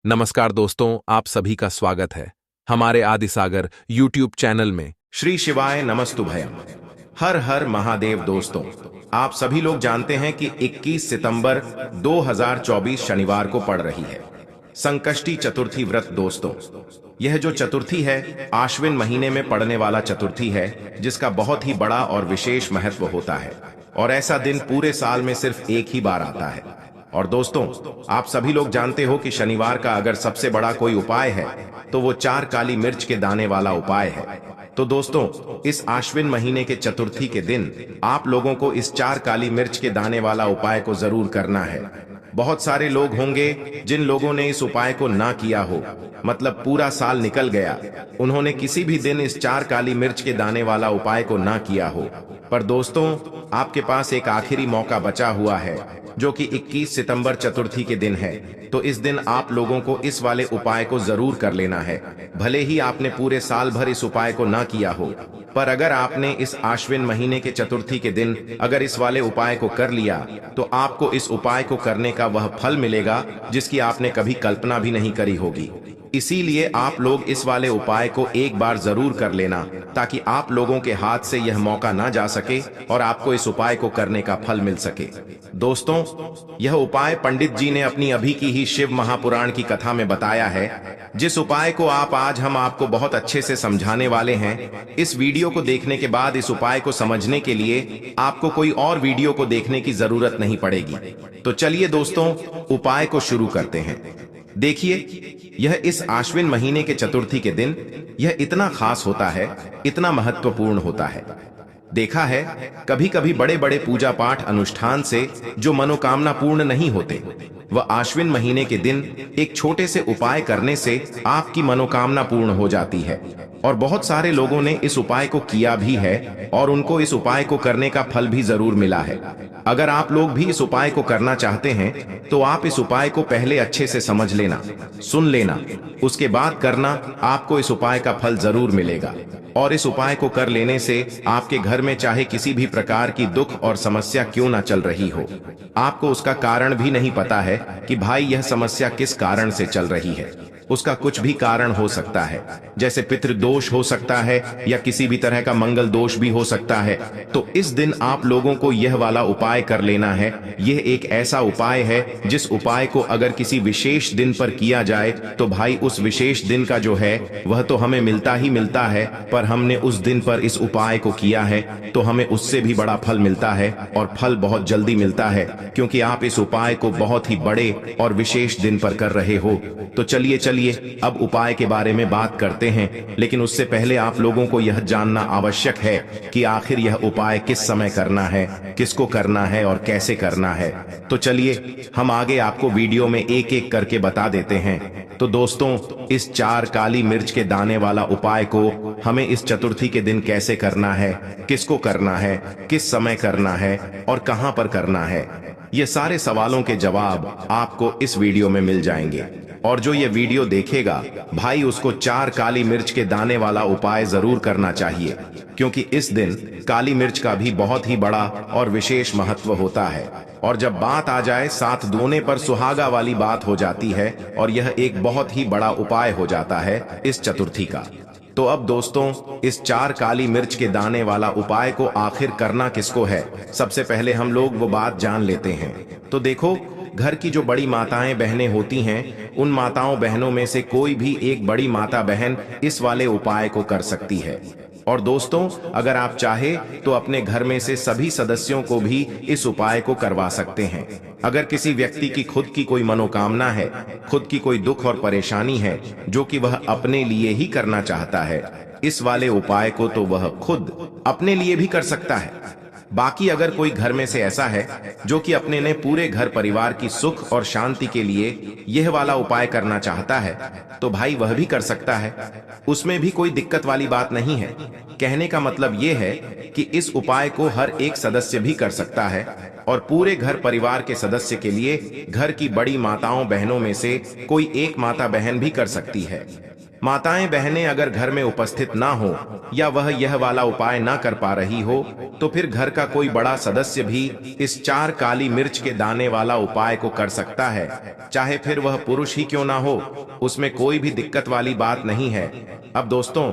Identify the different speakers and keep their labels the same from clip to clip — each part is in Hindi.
Speaker 1: नमस्कार दोस्तों, आप सभी का स्वागत है हमारे आदिसागर यूट्यूब चैनल में।
Speaker 2: श्री शिवाय नमस्तुभयम। हर हर महादेव। दोस्तों, आप सभी लोग जानते हैं कि 21 सितंबर 2024 शनिवार को पड़ रही है संकष्टी चतुर्थी व्रत। दोस्तों, यह जो चतुर्थी है आश्विन महीने में पड़ने वाला चतुर्थी है, जिसका बहुत ही बड़ा और विशेष महत्व होता है। और ऐसा दिन पूरे साल में सिर्फ एक ही बार आता है। और दोस्तों, आप सभी लोग जानते हो कि शनिवार का अगर सबसे बड़ा कोई उपाय है तो वो 4 काली मिर्च के दाने वाला उपाय है। तो दोस्तों, इस आश्विन महीने के चतुर्थी के दिन आप लोगों को इस 4 काली मिर्च के दाने वाला उपाय को जरूर करना है। बहुत सारे लोग होंगे जिन लोगों ने इस उपाय को ना किया हो, मतलब पूरा साल निकल गया, उन्होंने किसी भी दिन इस 4 काली मिर्च के दाने वाला उपाय को ना किया हो। पर दोस्तों, आपके पास एक आखिरी मौका बचा हुआ है, जो कि 21 सितंबर चतुर्थी के दिन है। तो इस दिन आप लोगों को इस वाले उपाय को जरूर कर लेना है। भले ही आपने पूरे साल भर इस उपाय को ना किया हो, पर अगर आपने इस आश्विन महीने के चतुर्थी के दिन अगर इस वाले उपाय को कर लिया, तो आपको इस उपाय को करने का वह फल मिलेगा जिसकी आपने कभी कल्पना भी नहीं करी होगी। इसीलिए आप लोग इस वाले उपाय को एक बार जरूर कर लेना, ताकि आप लोगों के हाथ से यह मौका ना जा सके और आपको इस उपाय को करने का फल मिल सके। दोस्तों, यह उपाय पंडित जी ने अपनी अभी की ही शिव महापुराण की कथा में बताया है, जिस उपाय को आज हम आपको बहुत अच्छे से समझाने वाले हैं। इस वीडियो को देखने के बाद इस उपाय को समझने के लिए आपको कोई और वीडियो को देखने की जरूरत नहीं पड़ेगी। तो चलिए दोस्तों, उपाय को शुरू करते हैं। देखिए, यह इस आश्विन महीने के चतुर्थी के दिन यह इतना खास होता है, इतना महत्वपूर्ण होता है। देखा है, कभी कभी बड़े बड़े पूजा पाठ अनुष्ठान से जो मनोकामना पूर्ण नहीं होते, वह आश्विन महीने के दिन एक छोटे से उपाय करने से आपकी मनोकामना पूर्ण हो जाती है। और बहुत सारे लोगों ने इस उपाय को किया भी है और उनको इस उपाय को करने का फल भी जरूर मिला है। अगर आप लोग भी इस उपाय को करना चाहते हैं तो आप इस उपाय को पहले अच्छे से समझ लेना, सुन लेना, उसके बाद करना। आपको इस उपाय का फल जरूर मिलेगा। और इस उपाय को कर लेने से आपके घर में चाहे किसी भी प्रकार की दुख और समस्या क्यों ना चल रही हो, आपको उसका कारण भी नहीं पता है कि भाई यह समस्या किस कारण से चल रही है। उसका कुछ भी कारण हो सकता है, जैसे पितृदोष हो सकता है या किसी भी तरह का मंगल दोष भी हो सकता है। तो इस दिन आप लोगों को यह वाला उपाय कर लेना है। यह एक ऐसा उपाय है जिस उपाय को अगर किसी विशेष दिन पर किया जाए तो भाई उस विशेष दिन का जो है वह तो हमें मिलता ही मिलता है, पर हमने उस दिन पर इस उपाय को किया है तो हमें उससे भी बड़ा फल मिलता है, और फल बहुत जल्दी मिलता है, क्योंकि आप इस उपाय को बहुत ही बड़े और विशेष दिन पर कर रहे हो। तो चलिए अब उपाय के बारे में बात करते हैं, लेकिन उससे पहले आप लोगों को यह जानना आवश्यक है कि आखिर यह उपाय किस समय करना है, किसको करना है और कैसे करना है। तो चलिए हम आगे आपको वीडियो में एक एक करके बता देते हैं। तो दोस्तों, इस 4 काली मिर्च के दाने वाला उपाय को हमें इस चतुर्थी के दिन कैसे करना है, किसको करना है, किस समय करना है और कहां पर करना है, ये सारे सवालों के जवाब आपको इस वीडियो में मिल जाएंगे। और जो ये वीडियो देखेगा भाई, उसको 4 काली मिर्च के दाने वाला उपाय जरूर करना चाहिए, क्योंकि इस दिन काली मिर्च का भी बहुत ही बड़ा और विशेष महत्व होता है। और जब बात आ जाए साथ दोने पर सुहागा वाली बात हो जाती है, और यह एक बहुत ही बड़ा उपाय हो जाता है इस चतुर्थी का। तो अब दोस्तों, इस 4 काली मिर्च के दाने वाला उपाय को आखिर करना किसको है, सबसे पहले हम लोग वो बात जान लेते हैं। तो देखो, घर की जो बड़ी माताएं बहनें होती हैं, उन माताओं बहनों में से कोई भी एक बड़ी माता बहन इस वाले उपाय को कर सकती है। और दोस्तों, अगर आप चाहे तो अपने घर में से सभी सदस्यों को भी इस उपाय को करवा सकते हैं। अगर किसी व्यक्ति की खुद की कोई मनोकामना है, खुद की कोई दुख और परेशानी है जो कि वह अपने लिए ही करना चाहता है, इस वाले उपाय को तो वह खुद अपने लिए भी कर सकता है। बाकी अगर कोई घर में से ऐसा है जो कि अपने ने पूरे घर परिवार की सुख और शांति के लिए यह वाला उपाय करना चाहता है, तो भाई वह भी कर सकता है। उसमें भी कोई दिक्कत वाली बात नहीं है। कहने का मतलब यह है कि इस उपाय को हर एक सदस्य भी कर सकता है, और पूरे घर परिवार के सदस्य के लिए घर की बड़ी माताओं बहनों में से कोई एक माता बहन भी कर सकती है। माताएं बहनें अगर घर में उपस्थित ना हो या वह यह वाला उपाय ना कर पा रही हो तो फिर घर का कोई बड़ा सदस्य भी इस 4 काली मिर्च के दाने वाला उपाय को कर सकता है, चाहे फिर वह पुरुष ही क्यों ना हो। उसमें कोई भी दिक्कत वाली बात नहीं है। अब दोस्तों,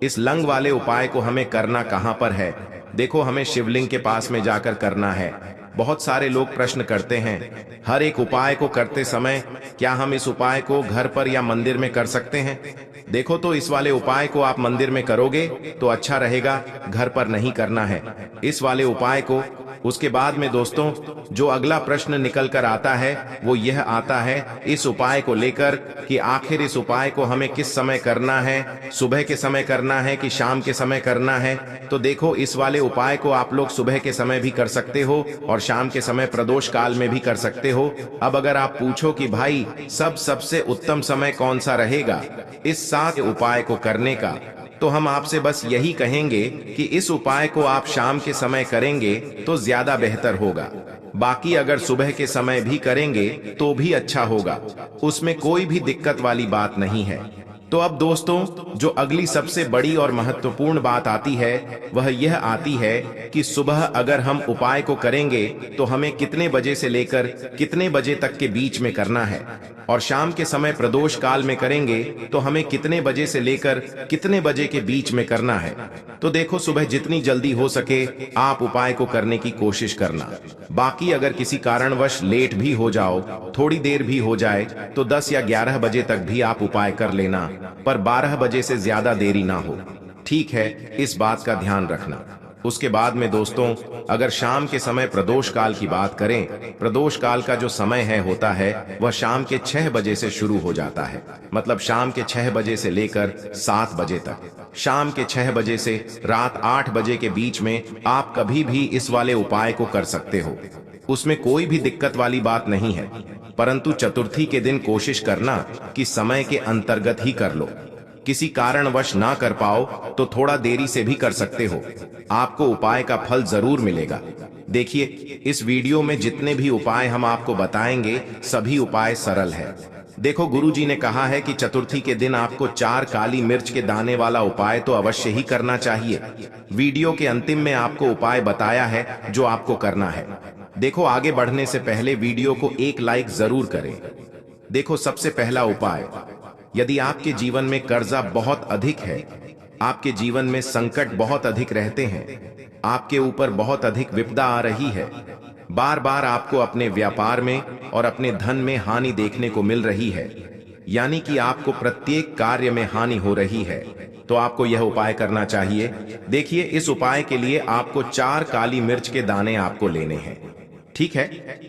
Speaker 2: इस लंग वाले उपाय को हमें करना कहां पर है? देखो, हमें शिवलिंग के पास में जाकर करना है। बहुत सारे लोग प्रश्न करते हैं, हर एक उपाय को करते समय क्या हम इस उपाय को घर पर या मंदिर में कर सकते हैं? देखो, तो इस वाले उपाय को आप मंदिर में करोगे तो अच्छा रहेगा, घर पर नहीं करना है इस वाले उपाय को। उसके बाद में दोस्तों, जो अगला प्रश्न निकल कर आता है वो यह आता है इस उपाय को लेकर कि आखिर इस उपाय को हमें किस समय करना है, सुबह के समय करना है कि शाम के समय करना है? तो देखो, इस वाले उपाय को आप लोग सुबह के समय भी कर सकते हो और शाम के समय प्रदोष काल में भी कर सकते हो। अब अगर आप पूछो कि भाई सबसे उत्तम समय कौन सा रहेगा इस 7 उपाय को करने का, तो हम आपसे बस यही कहेंगे कि इस उपाय को आप शाम के समय करेंगे तो ज्यादा बेहतर होगा। बाकी अगर सुबह के समय भी करेंगे तो भी अच्छा होगा, उसमें कोई भी दिक्कत वाली बात नहीं है। तो अब दोस्तों, जो अगली सबसे बड़ी और महत्वपूर्ण बात आती है वह यह आती है कि सुबह अगर हम उपाय को करेंगे तो हमें कितने बजे से लेकर कितने बजे तक के बीच में करना है, और शाम के समय प्रदोष काल में करेंगे तो हमें कितने बजे से लेकर कितने बजे के बीच में करना है। तो देखो, सुबह जितनी जल्दी हो सके आप उपाय को करने की कोशिश करना। बाकी अगर किसी कारणवश लेट भी हो जाओ, थोड़ी देर भी हो जाए, तो 10 या 11 बजे तक भी आप उपाय कर लेना, पर 12 बजे से ज्यादा देरी ना हो। ठीक है, इस बात का ध्यान रखना। उसके बाद में दोस्तों, अगर शाम के समय प्रदोष काल की बात करें, प्रदोष काल का जो समय होता है वह शाम के 6 बजे से शुरू हो जाता है। मतलब शाम के 6 बजे से लेकर 7 बजे तक। शाम के 6 बजे से रात 8 बजे के बीच में आप कभी भी इस वाले उपाय को कर सकते हो, उसमें कोई भी दिक्कत वाली बात नहीं है। परंतु चतुर्थी के दिन कोशिश करना कि समय के अंतर्गत ही कर लो। किसी कारणवश ना कर पाओ तो थोड़ा देरी से भी कर सकते हो, आपको उपाय का फल जरूर मिलेगा। देखिए, इस वीडियो में जितने भी उपाय हम आपको बताएंगे सभी उपाय सरल है। देखो, गुरुजी ने कहा है कि चतुर्थी के दिन आपको 4 काली मिर्च के दाने वाला उपाय तो अवश्य ही करना चाहिए। वीडियो के अंतिम में आपको उपाय बताया है जो आपको करना है। देखो, आगे बढ़ने से पहले वीडियो को एक लाइक जरूर करें। देखो, सबसे पहला उपाय, यदि आपके जीवन में कर्जा बहुत अधिक है, आपके जीवन में संकट बहुत अधिक रहते हैं, आपके ऊपर बहुत अधिक विपदा आ रही है, बार बार आपको अपने व्यापार में और अपने धन में हानि देखने को मिल रही है, यानी कि आपको प्रत्येक कार्य में हानि हो रही है, तो आपको यह उपाय करना चाहिए। देखिए, इस उपाय के लिए आपको 4 काली मिर्च के दाने आपको लेने हैं। ठीक है,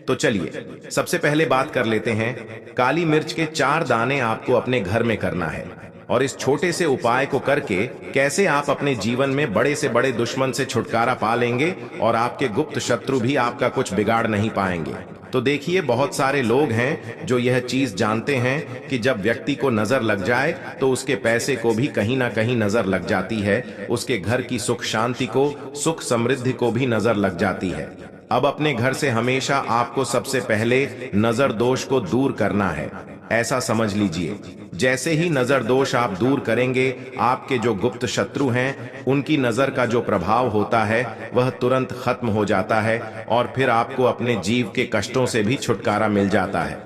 Speaker 2: तो चलिए सबसे पहले बात कर लेते हैं। काली मिर्च के 4 दाने आपको अपने घर में करना है, और इस छोटे से उपाय को करके कैसे आप अपने जीवन में बड़े से बड़े दुश्मन से छुटकारा पा लेंगे और आपके गुप्त शत्रु भी आपका कुछ बिगाड़ नहीं पाएंगे। तो देखिए, बहुत सारे लोग हैं जो यह चीज जानते हैं कि जब व्यक्ति को नजर लग जाए तो उसके पैसे को भी कहीं ना कहीं नजर लग जाती है, उसके घर की सुख शांति को, सुख समृद्धि को भी नजर लग जाती है। अब अपने घर से हमेशा आपको सबसे पहले नजर दोष को दूर करना है, ऐसा समझ लीजिए। जैसे ही नजर दोष आप दूर करेंगे, आपके जो गुप्त शत्रु हैं उनकी नजर का जो प्रभाव होता है वह तुरंत खत्म हो जाता है, और फिर आपको अपने जीव के कष्टों से भी छुटकारा मिल जाता है।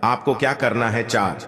Speaker 2: आपको क्या करना है, 4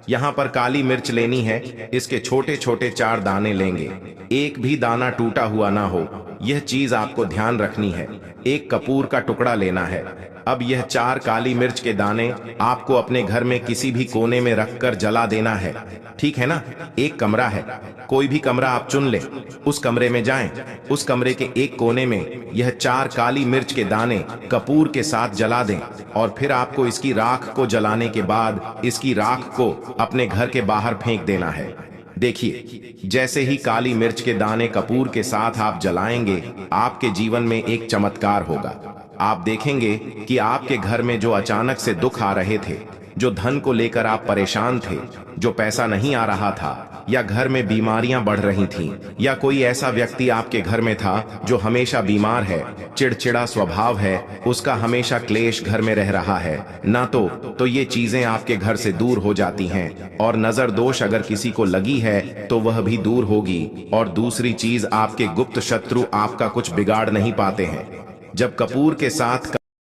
Speaker 2: यहाँ पर काली मिर्च लेनी है। इसके छोटे छोटे 4 दाने लेंगे, एक भी दाना टूटा हुआ ना हो, यह चीज आपको ध्यान रखनी है। एक कपूर का टुकड़ा लेना है। अब यह 4 काली मिर्च के दाने आपको अपने घर में किसी भी कोने में रखकर जला देना है। ठीक है ना? एक कमरा है, कोई भी कमरा आप चुन ले, उस कमरे में जाएं। उस कमरे के एक कोने में यह 4 काली मिर्च के दाने कपूर के साथ जला दें, और फिर आपको इसकी राख को जलाने के बाद इसकी राख को अपने घर के बाहर फेंक देना है। देखिए, जैसे ही काली मिर्च के दाने कपूर के साथ आप जलाएंगे, आपके जीवन में एक चमत्कार होगा। आप देखेंगे कि आपके घर में जो अचानक से दुख आ रहे थे, जो धन को लेकर आप परेशान थे, जो पैसा नहीं आ रहा था, या घर में बीमारियां बढ़ रही थीं, या कोई ऐसा व्यक्ति आपके घर में था जो हमेशा बीमार है, चिड़चिड़ा स्वभाव है, उसका हमेशा क्लेश घर में रह रहा है ना, तो ये चीजें आपके घर से दूर हो जाती हैं। और नजर दोष अगर किसी को लगी है तो वह भी दूर होगी। और दूसरी चीज, आपके गुप्त शत्रु आपका कुछ बिगाड़ नहीं पाते हैं। जब कपूर के साथ